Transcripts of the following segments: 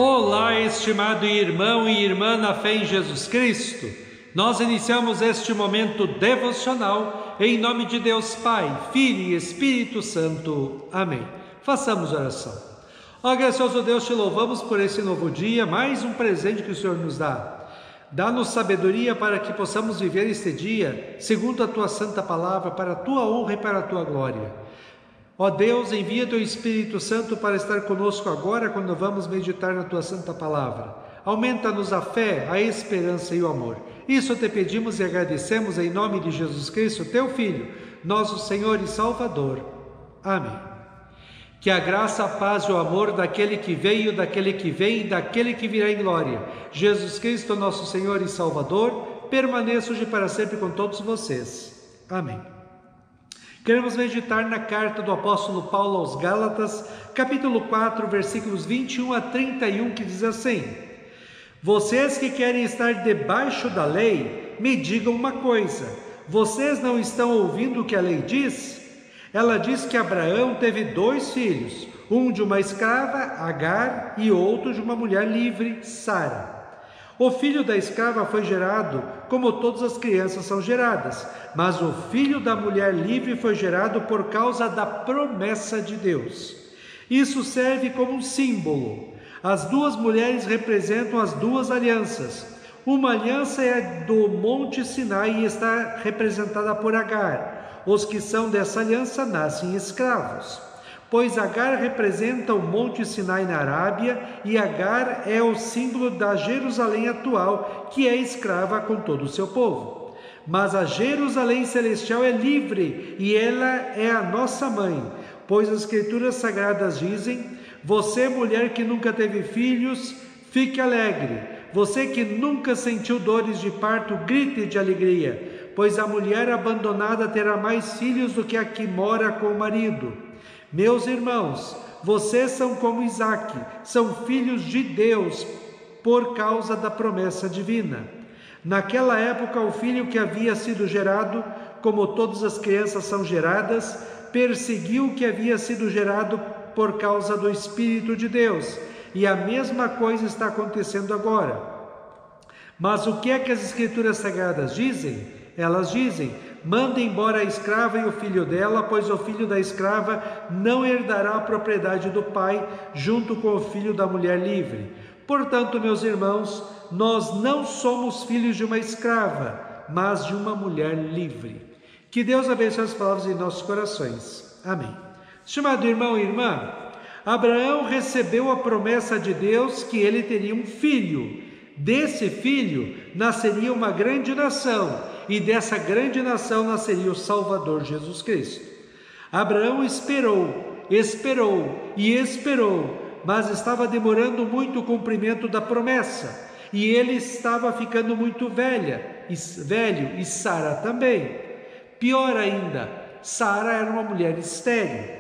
Olá, estimado irmão e irmã na fé em Jesus Cristo. Nós iniciamos este momento devocional em nome de Deus Pai, Filho e Espírito Santo. Amém. Façamos oração. Ó gracioso Deus, te louvamos por esse novo dia, mais um presente que o Senhor nos dá. Dá-nos sabedoria para que possamos viver este dia segundo a Tua santa palavra, para a Tua honra e para a Tua glória. Ó Deus, envia Teu Espírito Santo para estar conosco agora quando vamos meditar na Tua santa palavra. Aumenta-nos a fé, a esperança e o amor. Isso te pedimos e agradecemos em nome de Jesus Cristo, Teu Filho, nosso Senhor e Salvador. Amém. Que a graça, a paz e o amor daquele que veio, daquele que vem e daquele que virá em glória, Jesus Cristo, nosso Senhor e Salvador, permaneça hoje para sempre com todos vocês. Amém. Queremos meditar na carta do apóstolo Paulo aos Gálatas, capítulo 4, versículos 21 a 31, que diz assim: Vocês que querem estar debaixo da lei, me digam uma coisa: vocês não estão ouvindo o que a lei diz? Ela diz que Abraão teve 2 filhos, um de uma escrava, Agar, e outro de uma mulher livre, Sara. O filho da escrava foi gerado como todas as crianças são geradas, mas o filho da mulher livre foi gerado por causa da promessa de Deus. Isso serve como um símbolo. As 2 mulheres representam as 2 alianças. Uma aliança é do Monte Sinai e está representada por Agar. Os que são dessa aliança nascem escravos. Pois Agar representa o Monte Sinai na Arábia e Agar é o símbolo da Jerusalém atual, que é escrava com todo o seu povo. Mas a Jerusalém celestial é livre e ela é a nossa mãe, pois as Escrituras Sagradas dizem: Você, mulher que nunca teve filhos, fique alegre. Você que nunca sentiu dores de parto, grite de alegria, pois a mulher abandonada terá mais filhos do que a que mora com o marido. Meus irmãos, vocês são como Isaque, são filhos de Deus por causa da promessa divina. Naquela época, o filho que havia sido gerado, como todas as crianças são geradas, perseguiu o que havia sido gerado por causa do Espírito de Deus, e a mesma coisa está acontecendo agora. Mas o que é que as Escrituras Sagradas dizem? Elas dizem: manda embora a escrava e o filho dela, pois o filho da escrava não herdará a propriedade do pai, junto com o filho da mulher livre. Portanto, meus irmãos, nós não somos filhos de uma escrava, mas de uma mulher livre. Que Deus abençoe as palavras em nossos corações. Amém. Estimado irmão e irmã, Abraão recebeu a promessa de Deus que ele teria um filho. Desse filho nasceria uma grande nação, e dessa grande nação nasceria o Salvador Jesus Cristo. Abraão esperou, mas estava demorando muito o cumprimento da promessa, e ele estava ficando muito velho, e Sara também. Pior ainda, Sara era uma mulher estéril.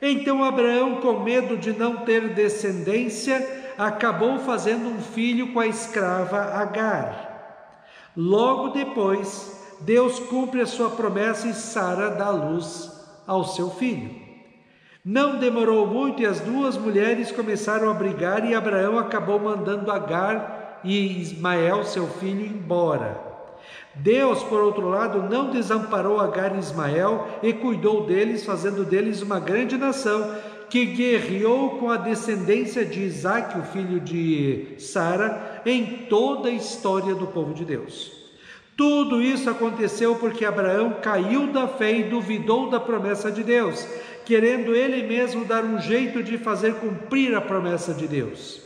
Então Abraão, com medo de não ter descendência, acabou fazendo um filho com a escrava Agar. Logo depois, Deus cumpre a sua promessa e Sara dá luz ao seu filho. Não demorou muito e as 2 mulheres começaram a brigar e Abraão acabou mandando Agar e Ismael, seu filho, embora. Deus, por outro lado, não desamparou Agar e Ismael e cuidou deles, fazendo deles uma grande nação que guerreou com a descendência de Isaque, o filho de Sara, em toda a história do povo de Deus. Tudo isso aconteceu porque Abraão caiu da fé e duvidou da promessa de Deus, querendo ele mesmo dar um jeito de fazer cumprir a promessa de Deus.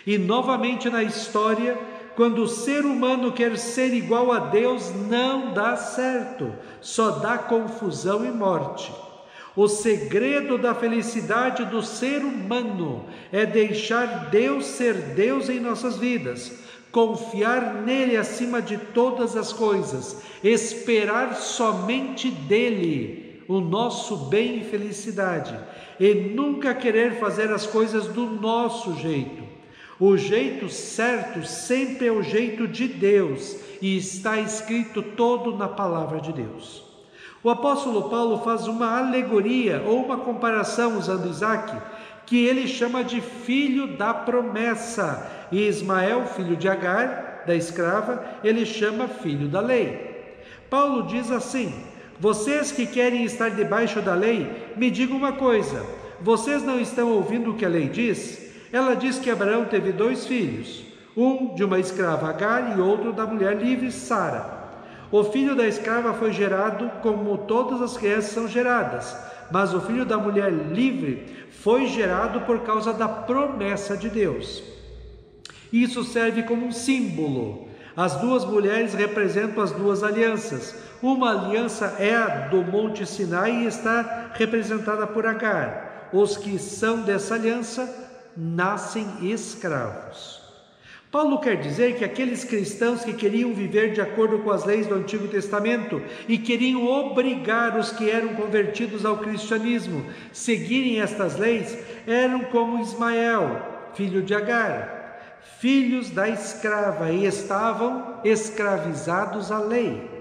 E novamente na história, quando o ser humano quer ser igual a Deus, não dá certo, só dá confusão e morte. O segredo da felicidade do ser humano é deixar Deus ser Deus em nossas vidas, confiar nele acima de todas as coisas, esperar somente dele o nosso bem e felicidade, e nunca querer fazer as coisas do nosso jeito. O jeito certo sempre é o jeito de Deus, e está escrito todo na palavra de Deus. O apóstolo Paulo faz uma alegoria ou uma comparação usando Isaque, que ele chama de filho da promessa, e Ismael, filho de Agar, da escrava, ele chama filho da lei. Paulo diz assim: vocês que querem estar debaixo da lei, me digam uma coisa, vocês não estão ouvindo o que a lei diz? Ela diz que Abraão teve 2 filhos, um de uma escrava Agar e outro da mulher livre Sara. O filho da escrava foi gerado como todas as crianças são geradas, mas o filho da mulher livre foi gerado por causa da promessa de Deus. Isso serve como um símbolo. As 2 mulheres representam as 2 alianças. Uma aliança é a do Monte Sinai e está representada por Agar. Os que são dessa aliança nascem escravos. Paulo quer dizer que aqueles cristãos que queriam viver de acordo com as leis do Antigo Testamento e queriam obrigar os que eram convertidos ao cristianismo a seguirem estas leis, eram como Ismael, filho de Agar, filhos da escrava, e estavam escravizados à lei.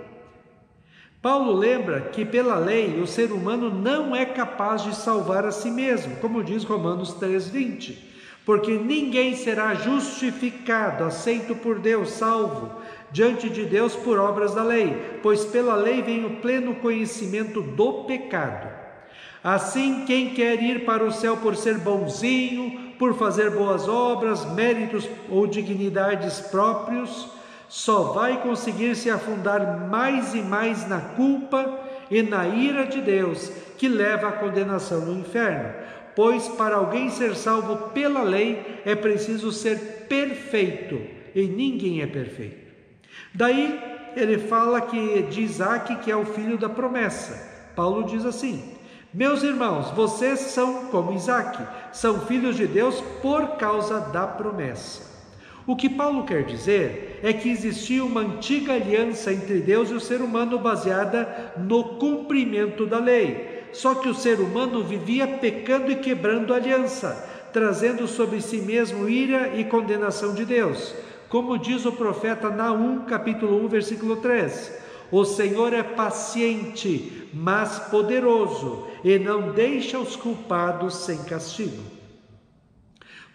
Paulo lembra que pela lei o ser humano não é capaz de salvar a si mesmo, como diz Romanos 3:20, porque ninguém será justificado, aceito por Deus, salvo diante de Deus por obras da lei, pois pela lei vem o pleno conhecimento do pecado. Assim, quem quer ir para o céu por ser bonzinho, por fazer boas obras, méritos ou dignidades próprios, só vai conseguir se afundar mais e mais na culpa e na ira de Deus, que leva à condenação no inferno. Pois para alguém ser salvo pela lei é preciso ser perfeito, e ninguém é perfeito. Daí ele fala de Isaac, que é o filho da promessa. Paulo diz assim: meus irmãos, vocês são como Isaac, são filhos de Deus por causa da promessa. O que Paulo quer dizer é que existia uma antiga aliança entre Deus e o ser humano baseada no cumprimento da lei. Só que o ser humano vivia pecando e quebrando a aliança, trazendo sobre si mesmo ira e condenação de Deus. Como diz o profeta Naum, capítulo 1, versículo 3: o Senhor é paciente, mas poderoso, e não deixa os culpados sem castigo.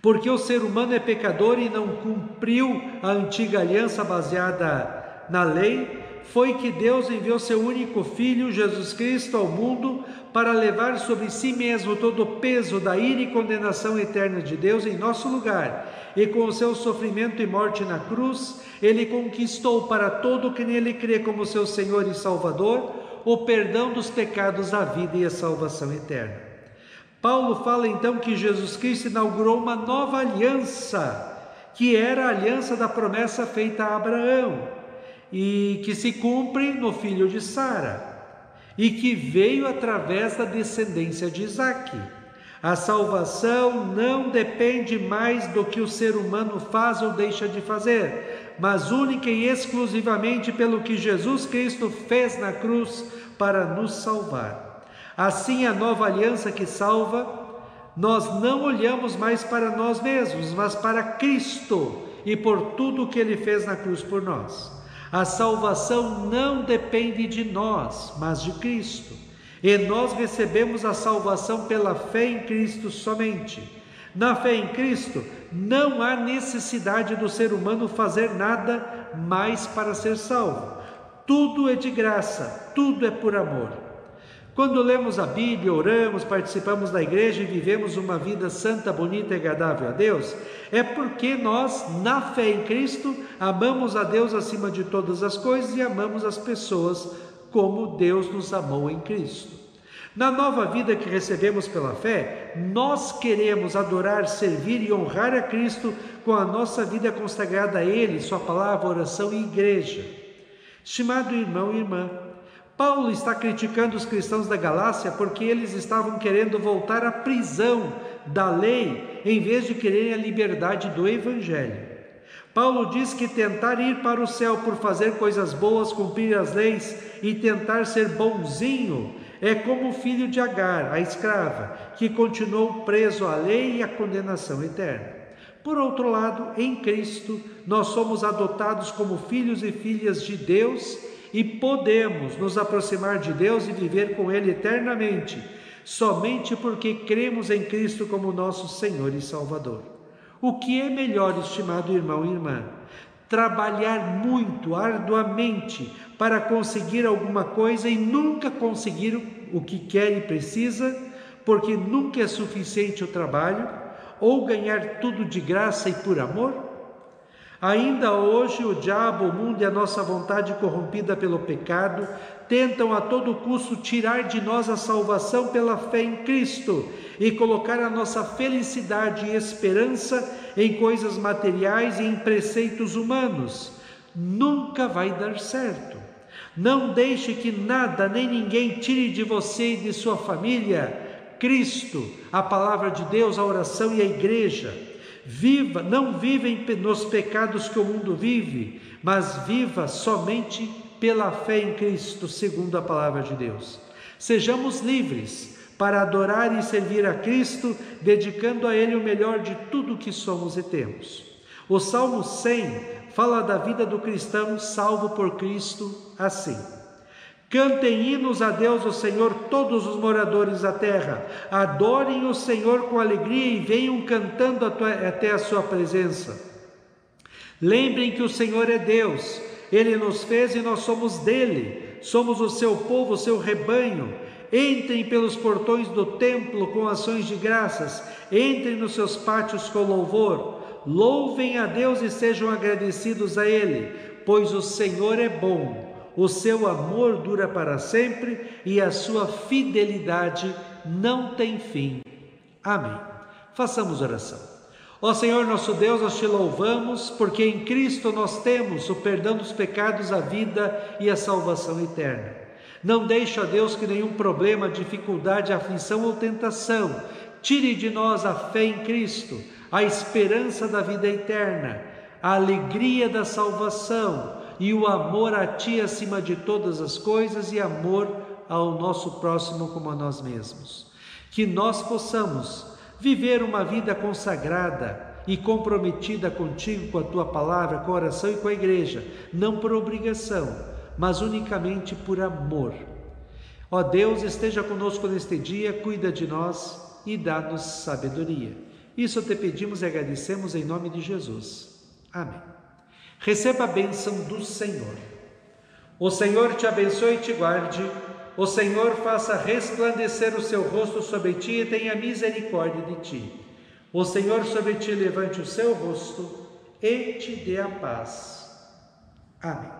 Porque o ser humano é pecador e não cumpriu a antiga aliança baseada na lei, foi que Deus enviou seu único Filho, Jesus Cristo, ao mundo para levar sobre si mesmo todo o peso da ira e condenação eterna de Deus em nosso lugar. E com o seu sofrimento e morte na cruz, Ele conquistou para todo que nele crê como seu Senhor e Salvador o perdão dos pecados, a vida e a salvação eterna. Paulo fala então que Jesus Cristo inaugurou uma nova aliança, que era a aliança da promessa feita a Abraão, e que se cumpre no filho de Sara, e que veio através da descendência de Isaac. A salvação não depende mais do que o ser humano faz ou deixa de fazer, mas única e exclusivamente pelo que Jesus Cristo fez na cruz para nos salvar. Assim, a nova aliança que salva, nós não olhamos mais para nós mesmos, mas para Cristo e por tudo que Ele fez na cruz por nós. A salvação não depende de nós, mas de Cristo. E nós recebemos a salvação pela fé em Cristo somente. Na fé em Cristo, não há necessidade do ser humano fazer nada mais para ser salvo. Tudo é de graça, tudo é por amor. Quando lemos a Bíblia, oramos, participamos da igreja e vivemos uma vida santa, bonita e agradável a Deus, é porque nós, na fé em Cristo, amamos a Deus acima de todas as coisas e amamos as pessoas como Deus nos amou em Cristo. Na nova vida que recebemos pela fé, nós queremos adorar, servir e honrar a Cristo com a nossa vida consagrada a Ele, Sua palavra, oração e igreja. Estimado irmão e irmã, Paulo está criticando os cristãos da Galácia porque eles estavam querendo voltar à prisão da lei em vez de quererem a liberdade do Evangelho. Paulo diz que tentar ir para o céu por fazer coisas boas, cumprir as leis e tentar ser bonzinho é como o filho de Agar, a escrava, que continuou preso à lei e à condenação eterna. Por outro lado, em Cristo, nós somos adotados como filhos e filhas de Deus e podemos nos aproximar de Deus e viver com Ele eternamente, somente porque cremos em Cristo como nosso Senhor e Salvador. O que é melhor, estimado irmão e irmã? Trabalhar muito, arduamente, para conseguir alguma coisa e nunca conseguir o que quer e precisa, porque nunca é suficiente o trabalho, ou ganhar tudo de graça e por amor? Ainda hoje o diabo, o mundo e a nossa vontade corrompida pelo pecado tentam a todo custo tirar de nós a salvação pela fé em Cristo e colocar a nossa felicidade e esperança em coisas materiais e em preceitos humanos. Nunca vai dar certo. Não deixe que nada nem ninguém tire de você e de sua família Cristo, a palavra de Deus, a oração e a igreja. Não viva nos pecados que o mundo vive, mas viva somente pela fé em Cristo, segundo a palavra de Deus. Sejamos livres para adorar e servir a Cristo, dedicando a Ele o melhor de tudo que somos e temos. O Salmo 100 fala da vida do cristão salvo por Cristo assim: cantem hinos a Deus, o Senhor, todos os moradores da terra. Adorem o Senhor com alegria e venham cantando até a sua presença. Lembrem que o Senhor é Deus. Ele nos fez e nós somos dele. Somos o seu povo, o seu rebanho. Entrem pelos portões do templo com ações de graças. Entrem nos seus pátios com louvor. Louvem a Deus e sejam agradecidos a Ele, pois o Senhor é bom. O seu amor dura para sempre e a sua fidelidade não tem fim. Amém. Façamos oração. Ó Senhor nosso Deus, nós te louvamos, porque em Cristo nós temos o perdão dos pecados, a vida e a salvação eterna. Não deixe, ó Deus, que nenhum problema, dificuldade, aflição ou tentação tire de nós a fé em Cristo, a esperança da vida eterna, a alegria da salvação e o amor a Ti acima de todas as coisas e amor ao nosso próximo como a nós mesmos. Que nós possamos viver uma vida consagrada e comprometida contigo, com a Tua palavra, com a oração e com a igreja, não por obrigação, mas unicamente por amor. Ó Deus, esteja conosco neste dia, cuida de nós e dá-nos sabedoria. Isso te pedimos e agradecemos em nome de Jesus. Amém. Receba a bênção do Senhor. O Senhor te abençoe e te guarde. O Senhor faça resplandecer o seu rosto sobre ti e tenha misericórdia de ti. O Senhor sobre ti levante o seu rosto e te dê a paz. Amém.